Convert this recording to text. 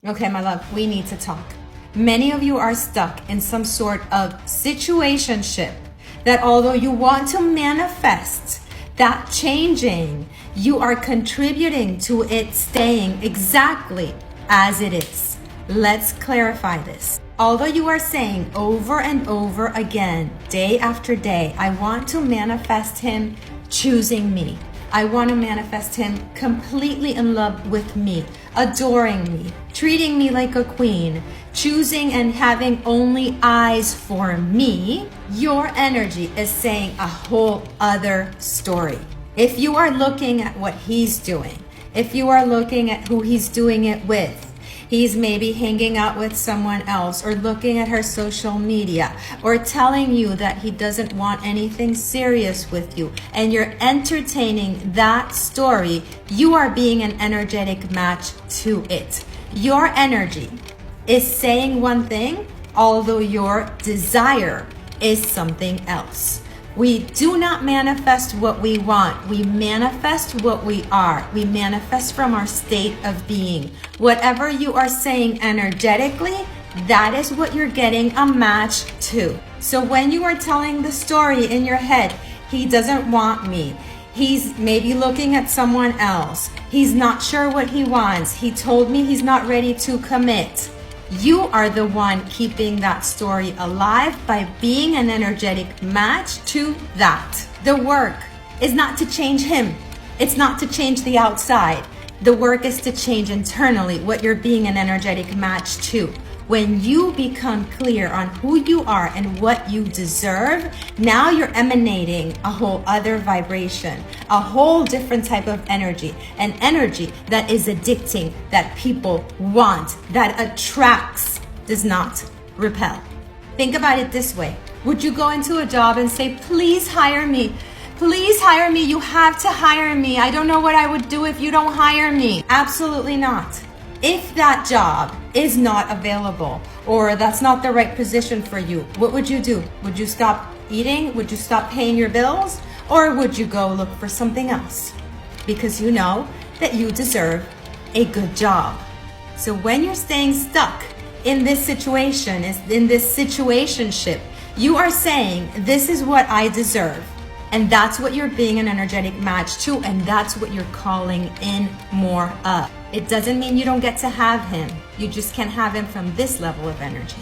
Okay, my love, we need to talk. Many of you are stuck in some sort of situationship that although you want to manifest that changing, you are contributing to it staying exactly as it is. Let's clarify this. Although you are saying over and over again, day after day, I want to manifest him choosing me. I want to manifest him completely in love with me, adoring me, treating me like a queen, choosing and having only eyes for me. Your energy is saying a whole other story. If you are looking at what he's doing, if you are looking at who he's doing it with, he's maybe hanging out with someone else or looking at her social media or telling you that he doesn't want anything serious with you, and you're entertaining that story, you are being an energetic match to it. Your energy is saying one thing, although your desire is something else. We do not manifest what we want. We manifest what we are. We manifest from our state of being. Whatever you are saying energetically, that is what you're getting a match to. So when you are telling the story in your head, he doesn't want me, he's maybe looking at someone else, he's not sure what he wants, he told me he's not ready to commit, you are the one keeping that story alive by being an energetic match to that. The work is not to change him. It's not to change the outside. The work is to change internally what you're being an energetic match to. When you become clear on who you are and what you deserve, now you're emanating a whole other vibration, a whole different type of energy, an energy that is addicting, that people want, that attracts, does not repel. Think about it this way. Would you go into a job and say, please hire me? Please hire me. You have to hire me. I don't know what I would do if you don't hire me. Absolutely not. If that job is not available or that's not the right position for you, what would you do? Would you stop eating? Would you stop paying your bills? Or would you go look for something else? Because you know that you deserve a good job. So when you're staying stuck in this situation, in this situationship, you are saying, this is what I deserve. And that's what you're being an energetic match to, and that's what you're calling in more of. It doesn't mean you don't get to have him. You just can't have him from this level of energy.